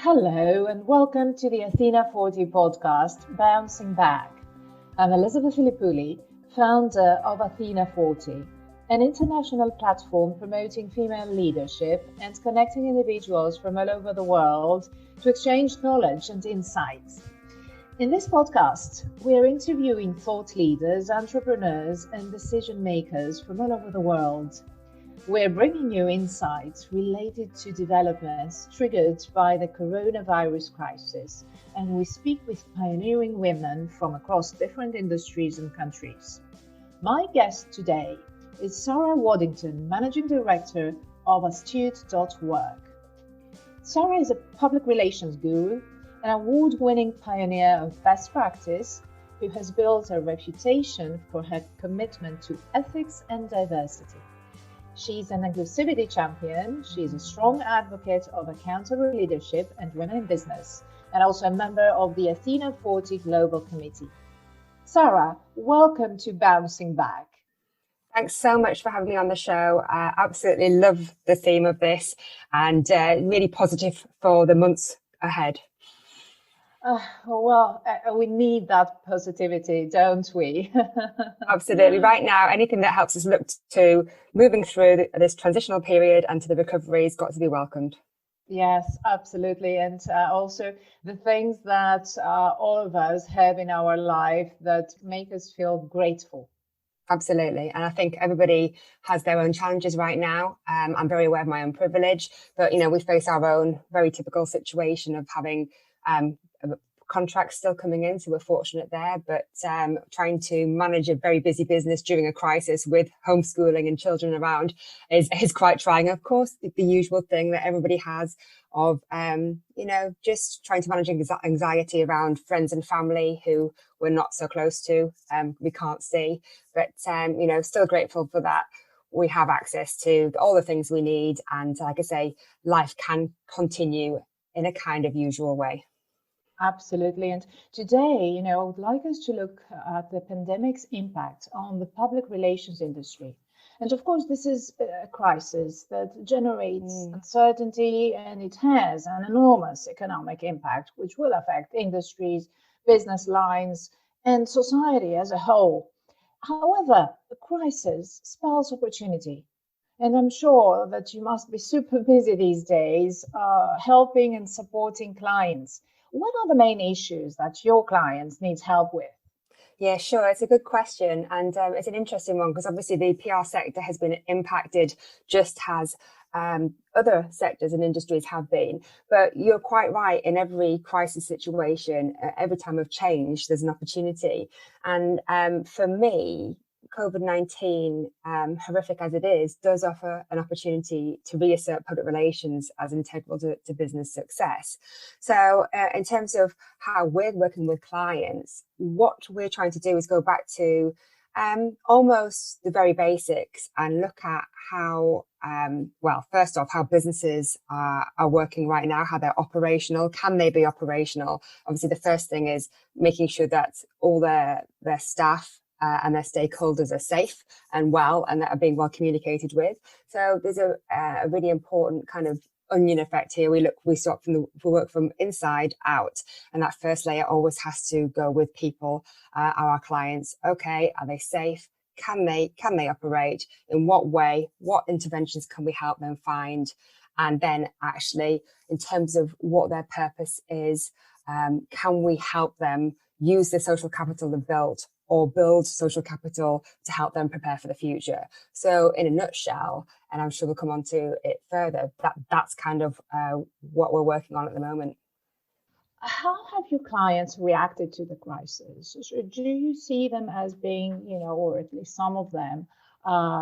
Hello and welcome to the Athena 40 podcast, Bouncing Back. I'm Elizabeth Filippouli, founder of Athena 40, an international platform promoting female leadership and connecting individuals from all over the world to exchange knowledge and insights. In this podcast, we are interviewing thought leaders, entrepreneurs, and decision makers from all over the world. We're bringing you insights related to developments triggered by the coronavirus crisis, and we speak with pioneering women from across different industries and countries. My guest today is Sarah Waddington, Managing Director of Astute.work. Sarah is a public relations guru, an award-winning pioneer of best practice, who has built a reputation for her commitment to ethics and diversity. She's an inclusivity champion. She's a strong advocate of accountable leadership and women in business, and also a member of the Athena 40 Global Committee. Sarah, welcome to Bouncing Back. Thanks so much for having me on the show. I absolutely love the theme of this and really positive for the months ahead. We need that positivity, don't we? Absolutely. Right now, anything that helps us look to moving through this transitional period and to the recovery has got to be welcomed. Yes, absolutely. And also the things that all of us have in our life that make us feel grateful. Absolutely. And I think everybody has their own challenges right now. I'm very aware of my own privilege, but, we face our own very typical situation of having contracts still coming in, so we're fortunate there, but trying to manage a very busy business during a crisis with homeschooling and children around is quite trying. Of course, the usual thing that everybody has of just trying to manage anxiety around friends and family who we're not so close to, we can't see, but still grateful for that. We have access to all the things we need, and like I say, life can continue in a kind of usual way. Absolutely. And today, I would like us to look at the pandemic's impact on the public relations industry. And of course, this is a crisis that generates uncertainty, and it has an enormous economic impact, which will affect industries, business lines, and society as a whole. However, the crisis spells opportunity. And I'm sure that you must be super busy these days, helping and supporting clients. What are the main issues that your clients need help with? Yeah, sure. It's a good question. And it's an interesting one because obviously the PR sector has been impacted just as other sectors and industries have been. But you're quite right. In every crisis situation, every time of change, there's an opportunity. And for me, COVID-19, horrific as it is, does offer an opportunity to reassert public relations as integral to business success. So in terms of how we're working with clients, what we're trying to do is go back to almost the very basics and look at how, first off, how businesses are working right now, how they're operational. Can they be operational? Obviously, the first thing is making sure that all their staff and their stakeholders are safe and well, and that are being well communicated with. So there's a really important kind of onion effect here. We work from inside out, and that first layer always has to go with people, our clients. Okay, are they safe? Can they operate? In what way? What interventions can we help them find? And then actually, in terms of what their purpose is, can we help them use the social capital they've built, or build social capital to help them prepare for the future? So in a nutshell, and I'm sure we'll come on to it further, that's kind of what we're working on at the moment. How have your clients reacted to the crisis? So do you see them as being, or at least some of them,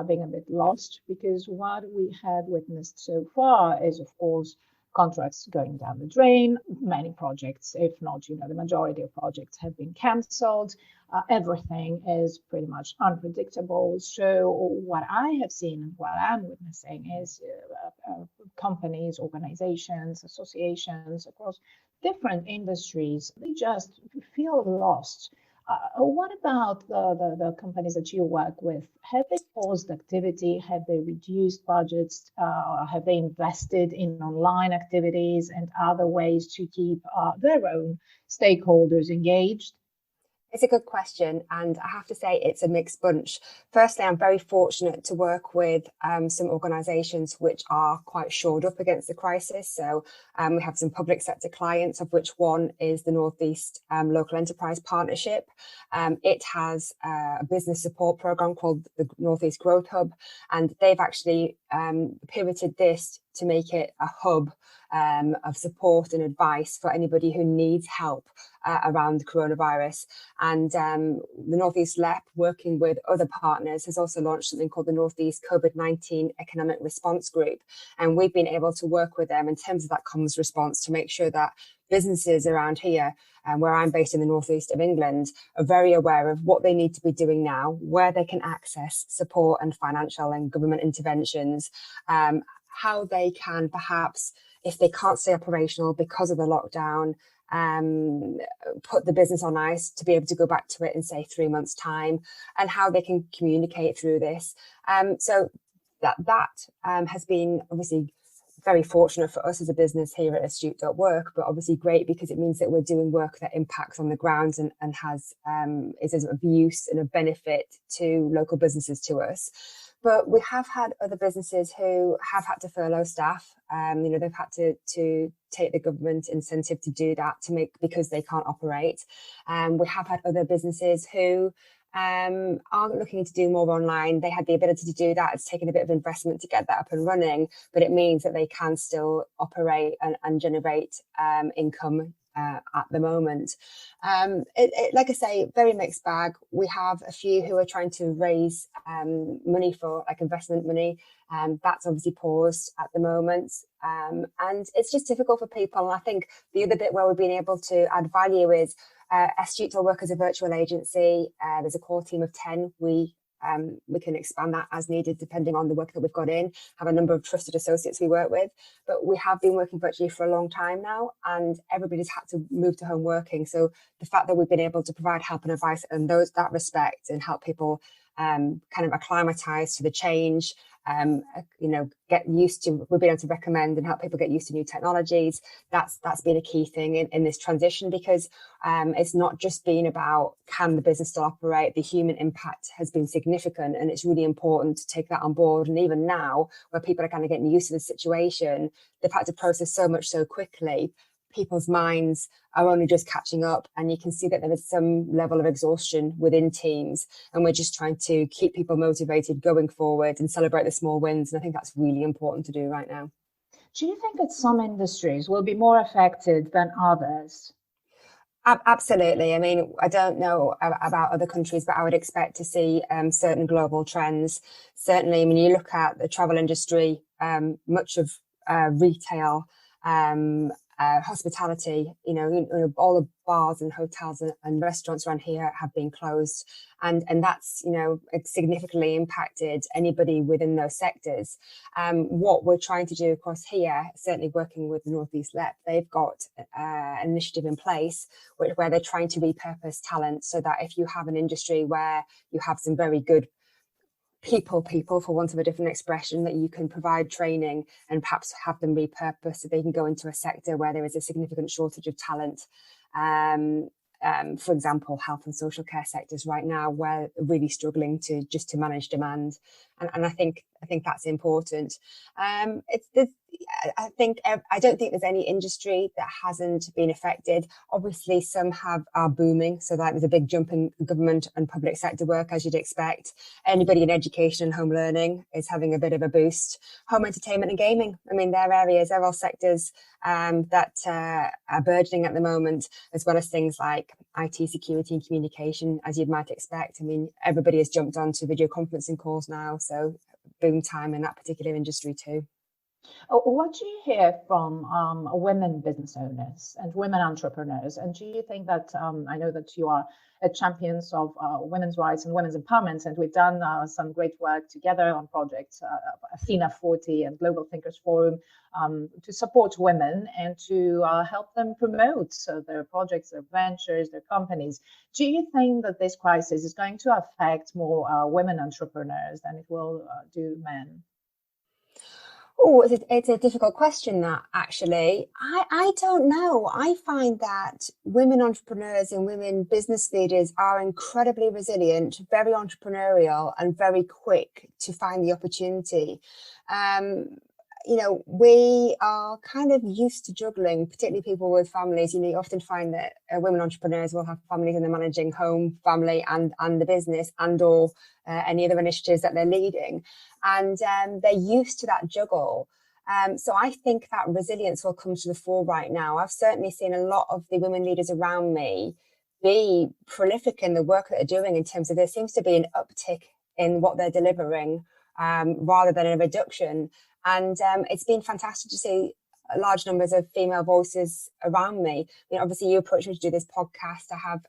being a bit lost? Because what we have witnessed so far is, of course, contracts going down the drain. Many projects, if not, the majority of projects have been cancelled. Everything is pretty much unpredictable. So what I have seen and what I'm witnessing is companies, organizations, associations across different industries, they just feel lost. What about the companies that you work with? Have they paused activity? Have they reduced budgets? Have they invested in online activities and other ways to keep their own stakeholders engaged? It's a good question, and I have to say it's a mixed bunch. Firstly, I'm very fortunate to work with some organisations which are quite shored up against the crisis. So we have some public sector clients, of which one is the North East Local Enterprise Partnership. It has a business support programme called the North East Growth Hub, and they've actually pivoted this to make it a hub of support and advice for anybody who needs help around the coronavirus. And the Northeast LEP, working with other partners, has also launched something called the Northeast COVID-19 Economic Response Group. And we've been able to work with them in terms of that comms response to make sure that businesses around here, where I'm based in the northeast of England, are very aware of what they need to be doing now, where they can access support and financial and government interventions, how they can perhaps, if they can't stay operational because of the lockdown, put the business on ice to be able to go back to it in, say, 3 months' time, and how they can communicate through this. So that has been obviously very fortunate for us as a business here at Astute.work, but obviously great because it means that we're doing work that impacts on the ground and has is of use and of benefit to local businesses to us. But we have had other businesses who have had to furlough staff. They've had to take the government incentive to do that because they can't operate. We have had other businesses who are looking to do more online. They had the ability to do that. It's taken a bit of investment to get that up and running, but it means that they can still operate and generate income at the moment. Like I say, very mixed bag. We have a few who are trying to raise money for like investment money. That's obviously paused at the moment. And it's just difficult for people. And I think the other bit where we've been able to add value is Astute.work as a virtual agency. There's a core team of 10. We can expand that as needed, depending on the work that we've got in, have a number of trusted associates we work with. But we have been working virtually for a long time now, and everybody's had to move to home working. So the fact that we've been able to provide help and advice in that respect and help people kind of acclimatise to the change, get used to, we've been able to recommend and help people get used to new technologies. That's been a key thing in this transition, because it's not just been about can the business still operate. The human impact has been significant, and it's really important to take that on board. And even now, where people are kind of getting used to the situation, they've had to process so much so quickly. People's minds are only just catching up, and you can see that there is some level of exhaustion within teams, and we're just trying to keep people motivated going forward and celebrate the small wins, and I think that's really important to do right now. Do you think that some industries will be more affected than others? Absolutely. I mean, I don't know about other countries, but I would expect to see certain global trends. Certainly, I mean, you look at the travel industry, much of retail, hospitality, all the bars and hotels and restaurants around here have been closed, and that's significantly impacted anybody within those sectors. What we're trying to do across here, certainly working with the Northeast LEP, they've got an initiative in place where they're trying to repurpose talent, so that if you have an industry where you have some very good people, for want of a different expression, that you can provide training and perhaps have them repurposed so they can go into a sector where there is a significant shortage of talent. For example, health and social care sectors right now, where they're really struggling to manage demand. And I think that's important. I don't think there's any industry that hasn't been affected. Obviously, some are booming, so that there's a big jump in government and public sector work, as you'd expect. Anybody in education and home learning is having a bit of a boost. Home entertainment and gaming, I mean, they're all sectors that are burgeoning at the moment, as well as things like IT security and communication, as you might expect. I mean, everybody has jumped onto video conferencing calls now, so boom time in that particular industry too. What do you hear from women business owners and women entrepreneurs? And do you think that I know that you are a champions of women's rights and women's empowerment, and we've done some great work together on projects, Athena 40 and Global Thinkers Forum, to support women and to help them promote their projects, their ventures, their companies. Do you think that this crisis is going to affect more women entrepreneurs than it will do men? Oh, it's a difficult question, that actually. I don't know. I find that women entrepreneurs and women business leaders are incredibly resilient, very entrepreneurial, and very quick to find the opportunity. We are kind of used to juggling, particularly people with families. You often find that women entrepreneurs will have families and they're managing home, family, and the business, and or any other initiatives that they're leading. And they're used to that juggle. So I think that resilience will come to the fore right now. I've certainly seen a lot of the women leaders around me be prolific in the work that they're doing, in terms of there seems to be an uptick in what they're delivering rather than a reduction. And it's been fantastic to see large numbers of female voices around me. Obviously, you approached me to do this podcast. I have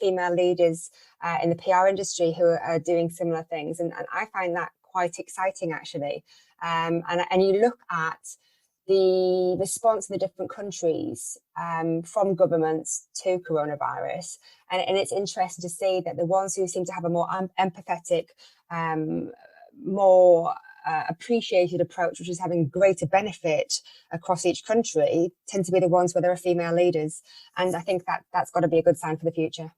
female leaders in the PR industry who are doing similar things. And I find that quite exciting, actually. And you look at the response in the different countries from governments to coronavirus. And it's interesting to see that the ones who seem to have a more empathetic, more appreciated approach, which is having greater benefit across each country, tend to be the ones where there are female leaders. And I think that that's got to be a good sign for the future.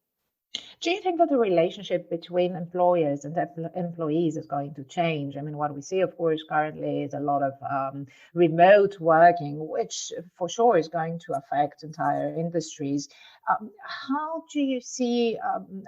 Do you think that the relationship between employers and employees is going to change? I mean, what we see, of course, currently is a lot of remote working, which for sure is going to affect entire industries. How do you see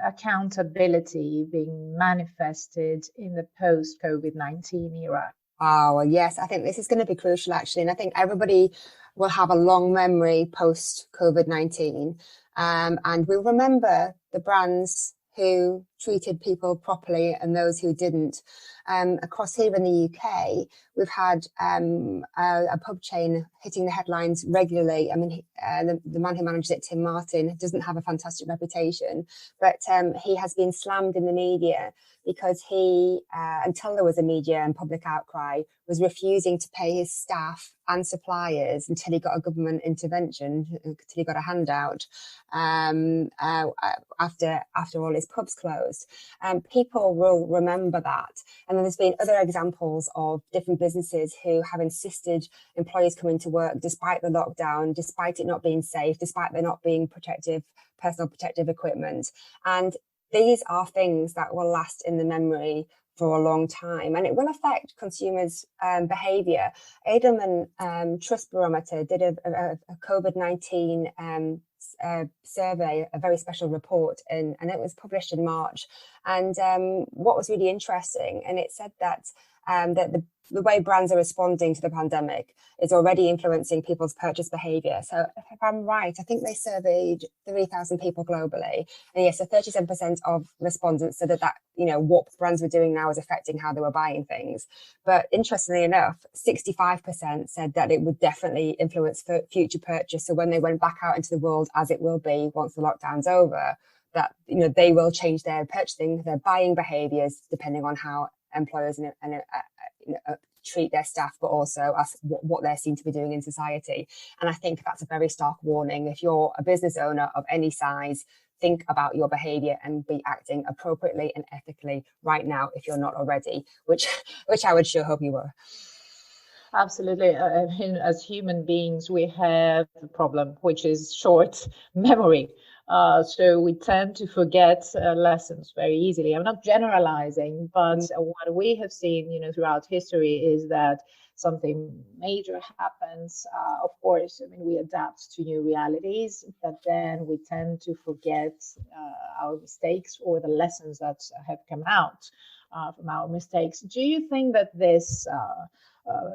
accountability being manifested in the post-COVID-19 era? Oh, well, yes, I think this is going to be crucial, actually. And I think everybody will have a long memory post-COVID-19. And we'll remember the brands who treated people properly and those who didn't. Across here in the UK, we've had a pub chain hitting the headlines regularly. I mean, the man who manages it, Tim Martin, doesn't have a fantastic reputation, but he has been slammed in the media because he, until there was a media and public outcry, was refusing to pay his staff and suppliers until he got a government intervention, until he got a handout after all his pubs closed. People will remember that. And then there's been other examples of different businesses who have insisted employees come into work despite the lockdown, despite it not being safe, despite there not being personal protective equipment. And these are things that will last in the memory for a long time, and it will affect consumers' behaviour. Edelman Trust Barometer did a COVID-19 survey, a very special report, and it was published in March. And what was really interesting, and it said that the way brands are responding to the pandemic is already influencing people's purchase behaviour. So if I'm right, I think they surveyed 3,000 people globally. And yes, so 37% of respondents said that what brands were doing now is affecting how they were buying things. But interestingly enough, 65% said that it would definitely influence future purchase. So when they went back out into the world, as it will be once the lockdown's over, that they will change their purchasing, their buying behaviours, depending on how employers treat their staff, but also what they're seen to be doing in society. And I think that's a very stark warning. If you're a business owner of any size, think about your behaviour and be acting appropriately and ethically right now if you're not already, which I would sure hope you were. Absolutely. I mean, as human beings, we have a problem, which is short memory. So we tend to forget lessons very easily. I'm not generalizing, but what we have seen, throughout history is that something major happens. Of course, I mean, we adapt to new realities, but then we tend to forget our mistakes or the lessons that have come out from our mistakes. Do you think that this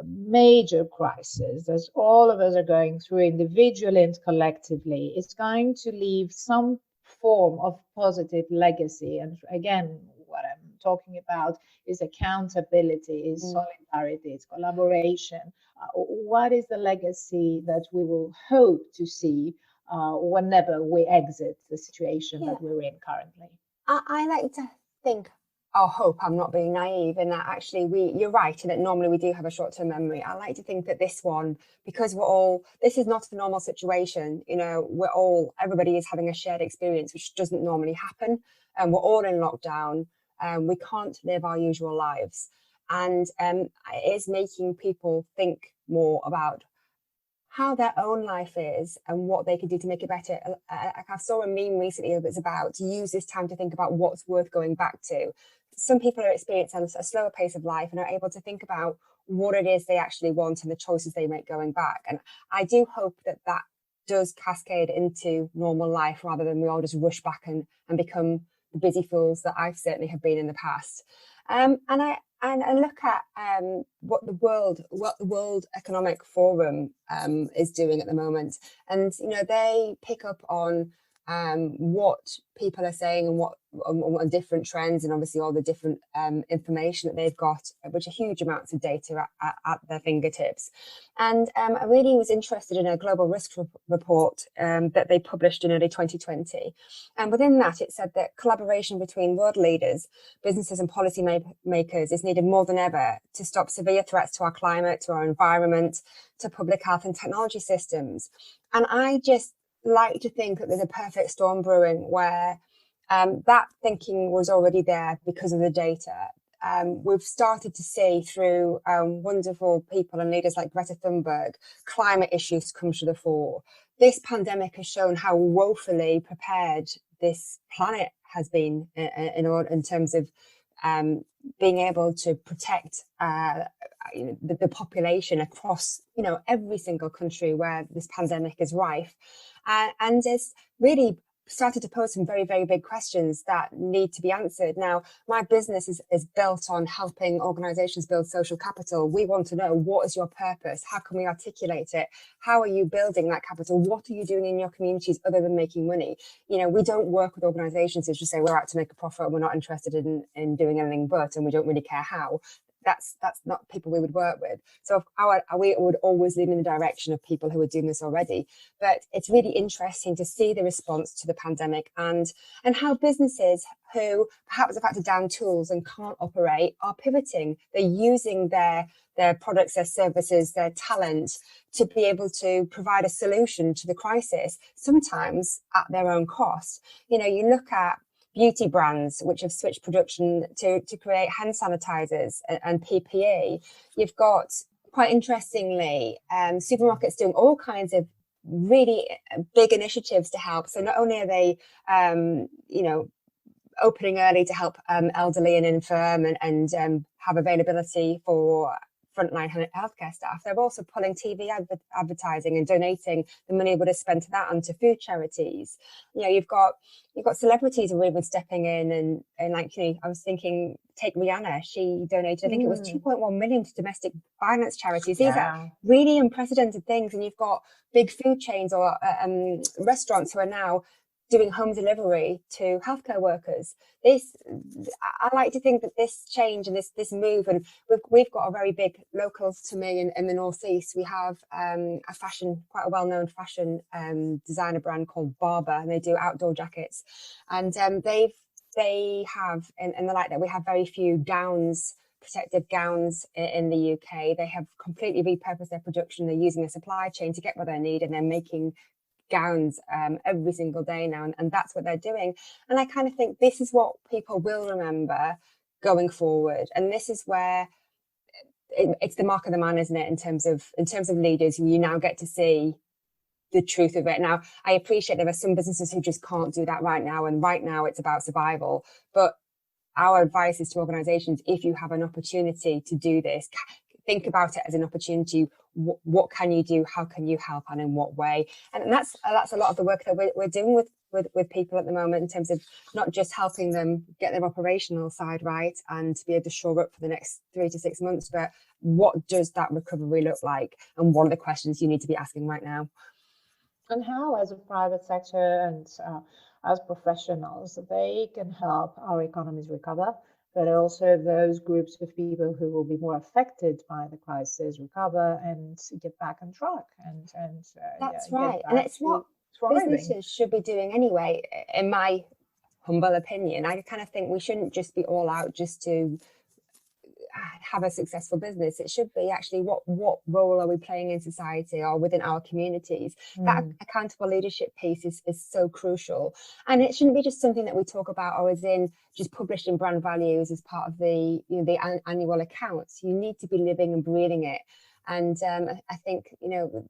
major crisis, as all of us are going through individually and collectively, is going to leave some form of positive legacy? And again, what I'm talking about is accountability, is solidarity, is collaboration. What is the legacy that we will hope to see whenever we exit the situation that we're in currently? I like to think, or hope I'm not being naive, in that actually you're right, in that normally we do have a short-term memory. I like to think that this one, because this is not the normal situation, everybody is having a shared experience, which doesn't normally happen. And we're all in lockdown, we can't live our usual lives. And it is making people think more about how their own life is and what they can do to make it better. I saw a meme recently that was about to use this time to think about what's worth going back to. Some people are experiencing a slower pace of life and are able to think about what it is they actually want and the choices they make going back. And I do hope that that does cascade into normal life, rather than we all just rush back and become the busy fools that I certainly have been in the past. And I look at what the World Economic Forum is doing at the moment, and they pick up on what people are saying and what on different trends, and obviously all the different information that they've got, which are huge amounts of data at their fingertips. And I really was interested in a global risk report that they published in early 2020. And within that, it said that collaboration between world leaders, businesses and policy makers is needed more than ever to stop severe threats to our climate, to our environment, to public health and technology systems. And I just like to think that there's a perfect storm brewing where that thinking was already there because of the data. We've started to see through wonderful people and leaders like Greta Thunberg, climate issues come to the fore. This pandemic has shown how woefully prepared this planet has been in terms of being able to protect the population across every single country where this pandemic is rife, and it's really started to pose some very, very big questions that need to be answered. Now, my business is built on helping organizations build social capital. We want to know, what is your purpose? How can we articulate it? How are you building that capital? What are you doing in your communities other than making money? We don't work with organizations who just say we're out to make a profit and we're not interested in doing anything but, and we don't really care how. That's not people we would work with. So we would always lean in the direction of people who are doing this already. But it's really interesting to see the response to the pandemic and how businesses who perhaps have had to down tools and can't operate are pivoting. They're using their products, their services, their talent to be able to provide a solution to the crisis, sometimes at their own cost. You look at beauty brands which have switched production to create hand sanitizers and PPE. You've got, quite interestingly, supermarkets doing all kinds of really big initiatives to help. So not only are they, opening early to help elderly and infirm and have availability for frontline healthcare staff, they're also pulling TV advertising and donating the money would have spent to that onto food charities. You've got celebrities who are even stepping in and I was thinking, take Rihanna, she donated, I think it was 2.1 million to domestic violence charities. These are really unprecedented things. And you've got big food chains or restaurants who are now doing home delivery to healthcare workers. I like to think that this change and this move, and we've got a very big, local to me in the Northeast, we have quite a well-known fashion designer brand called Barber, and they do outdoor jackets. And they have, and the like that, we have very few gowns, protective gowns in the UK. They have completely repurposed their production. They're using a supply chain to get what they need, and they're making gowns every single day now, and that's what they're doing. And I kind of think this is what people will remember going forward, and this is where it's the mark of the man, isn't it, in terms of leaders. You now get to see the truth of it. Now, I appreciate there are some businesses who just can't do that right now, and right now it's about survival, but our advice is to organizations, if you have an opportunity to do this, think about it as an opportunity. What can you do? How can you help, and in what way? And that's a lot of the work that we're doing with people at the moment, in terms of not just helping them get their operational side right and to be able to shore up for the next 3 to 6 months, but what does that recovery look like? And what are the questions you need to be asking right now? And how, as a private sector and as professionals, they can help our economies recover but also those groups of people who will be more affected by the crisis recover and get back on track and That's get right. And back it's to what thriving. businesses should be doing anyway, in my humble opinion. I kind of think we shouldn't just be all out just to have a successful business. It should be actually what role are we playing in society or within our communities. That accountable leadership piece is so crucial, and it shouldn't be just something that we talk about or is in just published in brand values as part of the annual accounts. You need to be living and breathing it. And I think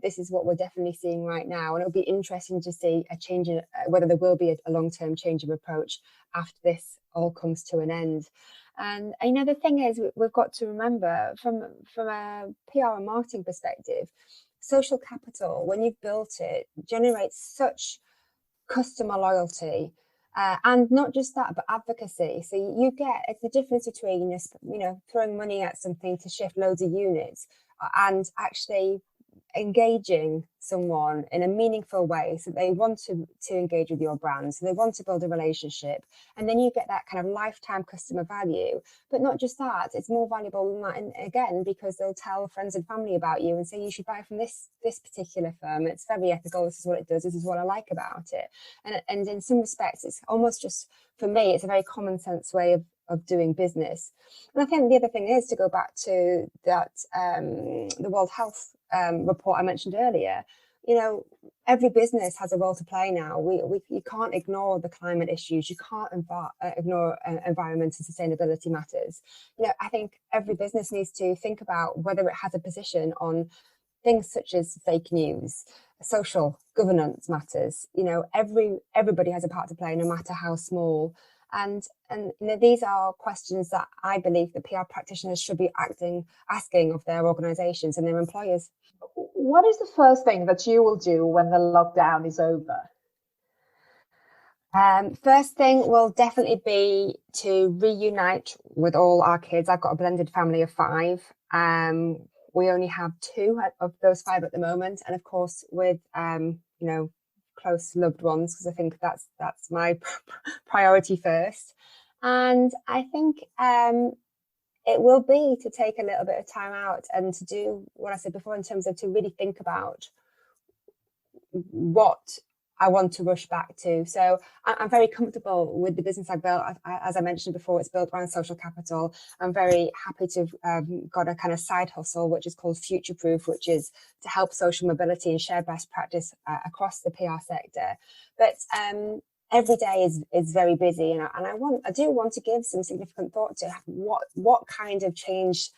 this is what we're definitely seeing right now, and it'll be interesting to see a change in whether there will be a long-term change of approach after this all comes to an end. And the thing is, we've got to remember from a PR and marketing perspective, social capital, when you've built it, generates such customer loyalty. And not just that, but advocacy. So it's the difference between throwing money at something to shift loads of units and actually engaging someone in a meaningful way, so they want to engage with your brand, so they want to build a relationship, and then you get that kind of lifetime customer value. But not just that, it's more valuable than that, and again, because they'll tell friends and family about you and say you should buy from this particular firm, it's very ethical, this is what it does, this is what I like about it. And in some respects, it's almost just, for me, it's a very common sense way of doing business. And I think the other thing is to go back to that the World Health report I mentioned earlier. Every business has a role to play now. You can't ignore the climate issues. You can't ignore environment and sustainability matters. I think every business needs to think about whether it has a position on things such as fake news, social governance matters. Everybody has a part to play, no matter how small. And these are questions that I believe the PR practitioners should be asking of their organisations and their employers. What is the first thing that you will do when the lockdown is over? First thing will definitely be to reunite with all our kids. I've got a blended family of 5. We only have 2 of those 5 at the moment, and of course with close loved ones, because I think that's my priority first. And I think it will be to take a little bit of time out and to do what I said before, in terms of to really think about what I want to rush back to. So I'm very comfortable with the business I've built. As I mentioned before, it's built around social capital. I'm very happy to have got a kind of side hustle, which is called Future Proof, which is to help social mobility and share best practice across the PR sector. But every day is very busy, and I do want to give some significant thought to what kind of change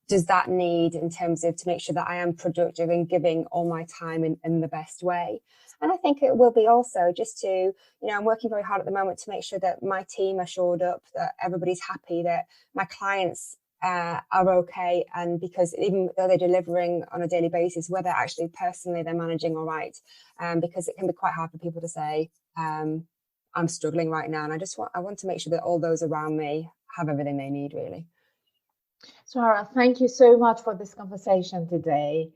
does that need in terms of to make sure that I am productive and giving all my time in the best way. And I think it will be also just to, I'm working very hard at the moment to make sure that my team are shored up, that everybody's happy, that my clients are okay. And because even though they're delivering on a daily basis, whether actually personally they're managing all right, because it can be quite hard for people to say, I'm struggling right now. And I want to make sure that all those around me have everything they need, really. Sarah, thank you so much for this conversation today.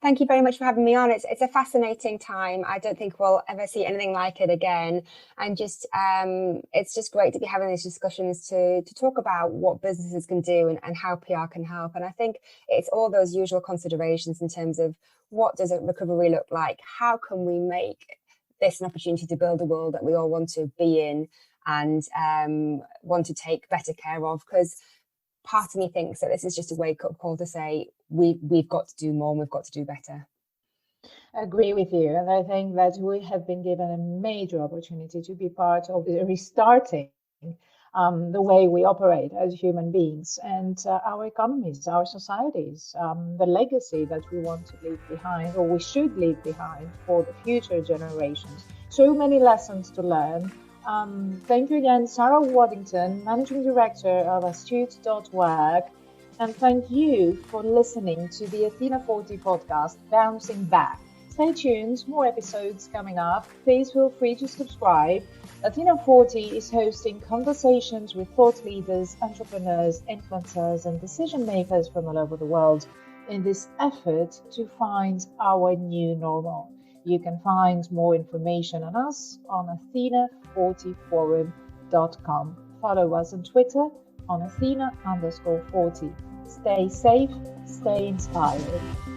Thank you very much for having me on. It's a fascinating time. I don't think we'll ever see anything like it again. And just it's just great to be having these discussions to talk about what businesses can do and how PR can help. And I think it's all those usual considerations in terms of what does a recovery look like? How can we make this an opportunity to build a world that we all want to be in and want to take better care of? Because part of me thinks that this is just a wake-up call to say we've got to do more and we've got to do better. I agree with you, and I think that we have been given a major opportunity to be part of restarting the way we operate as human beings and our economies, our societies, the legacy that we want to leave behind, or we should leave behind for the future generations. So many lessons to learn. Thank you again, Sarah Waddington, Managing Director of Astute.work, and thank you for listening to the Athena 40 podcast, Bouncing Back. Stay tuned, more episodes coming up. Please feel free to subscribe. Athena 40 is hosting conversations with thought leaders, entrepreneurs, influencers, and decision makers from all over the world in this effort to find our new normal. You can find more information on us on athena40forum.com. follow us on Twitter on Athena_40. Stay safe, stay inspired.